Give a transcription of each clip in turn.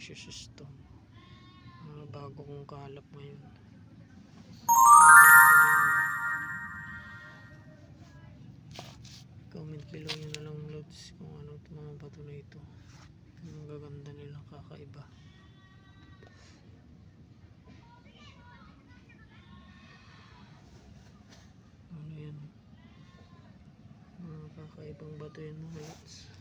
precious stone. Bago kong kahalap ngayon. Comment below nyo na lang loads kung ano itong mga bato na ito. Ang gaganda nilang kakaiba. Ano yan? Mga kakaibang bato yan mga loads.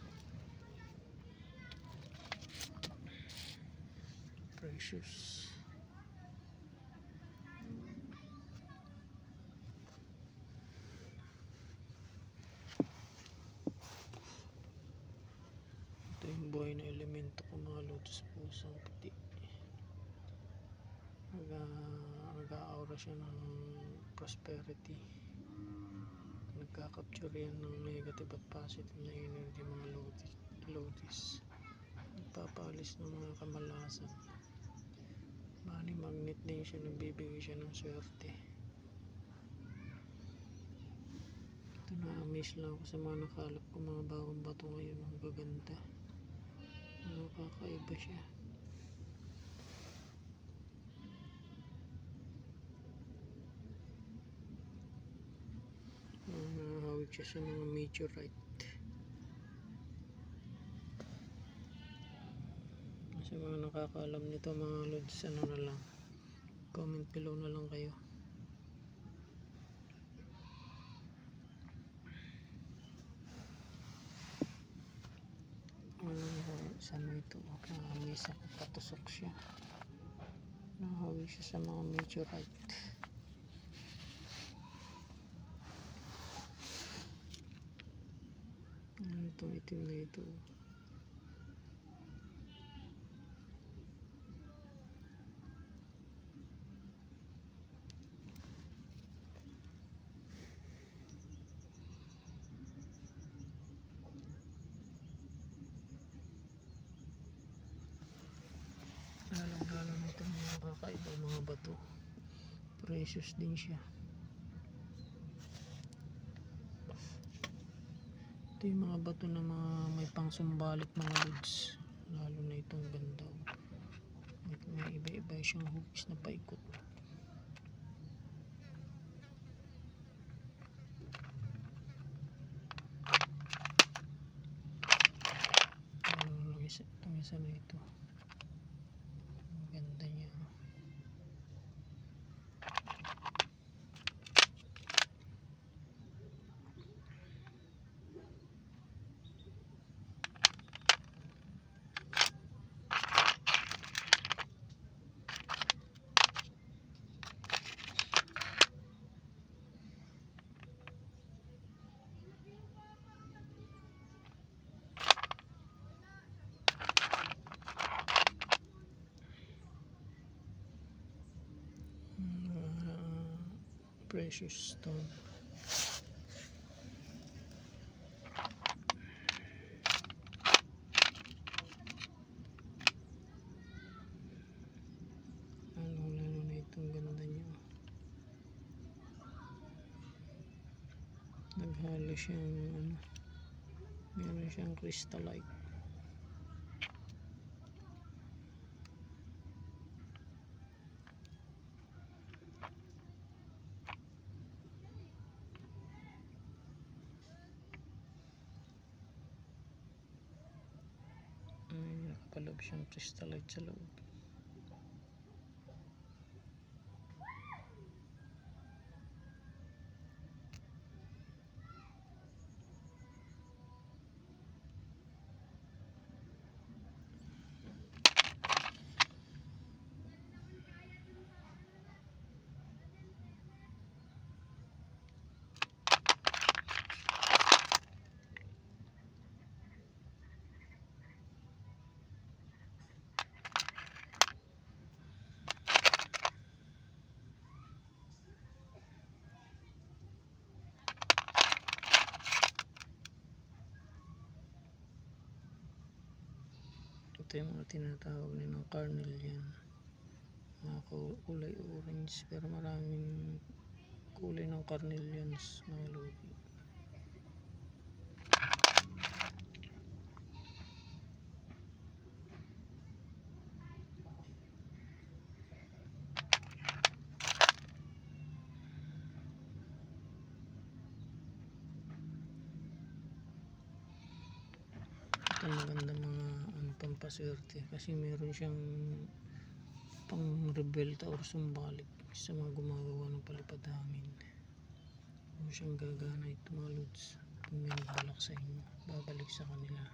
Precious. Ito yung buhay na elemento ko mga lotus, pusang puti. Nag-aura siya ng prosperity. Nagka-capture yan ng negative at positive na energy mga lotus. Nagpapaalis ng mga kamalasan. Money magnet din siya, nagbibigay siya ng swerte. Ito, na-amaze lang ako sa mga nakalap ko mga bagong bato ngayon. Ang gaganda. Nakakaiba siya. Nakahawig siya sa mga meteorite. Sa mga nakakaalam nito mga lods, ano na lang, comment below na lang kayo. Saan ito? Nakamiss ako, patusok siya. Nakahawig siya sa mga meteorite. Ano itong itim na ito? Lalong-lalo na itong mga kakaibang mga bato. Precious din siya. Ito yung mga bato na mga may pangsumbalik mga lods. Lalo na itong ganda. May iba-iba siyang hugis na paikot. Itong isa na ito. Ang ganda niya. Precious stone. Lalo na itong ganda niya. Naghalo siyang meron siyang crystallite. Nakapaloob siyang crystallite sa loob. Ito yung mga tinatawag nilang carnelian. Mga kulay orange pero maraming kulay ng carnelians mga lodi. pampaswerte kasi meron siyang pang rebelta or sumbalik sa mga gumagawa ng palipad hangin. Kung siyang gagana ito mga lods, kung may nagbalak sa inyo, babalik sa kanila,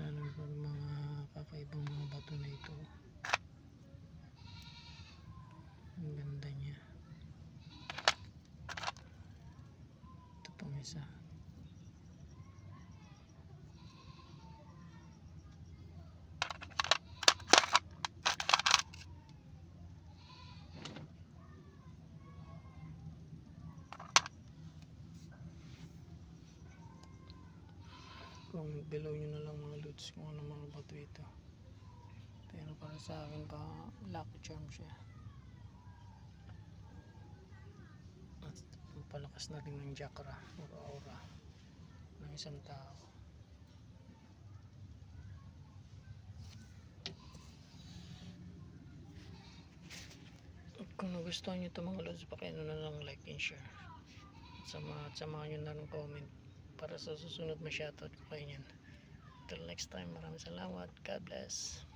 lalo na mga kakaibang mga bato na ito. Ang ganda niya. Ito pang isa. Kung below nyo na lang mga lods kung ano mga bato ito, pero para sa akin pa lucky charm siya at palakas na rin ng chakra or aura ng isang tao. At kung nagustuhan nyo ito mga lods, pakiano na lang like and share at samahan nyo na ng comment para sa susunod ma-shoutout ko kayo nyan. Until next time, maraming salamat. God bless.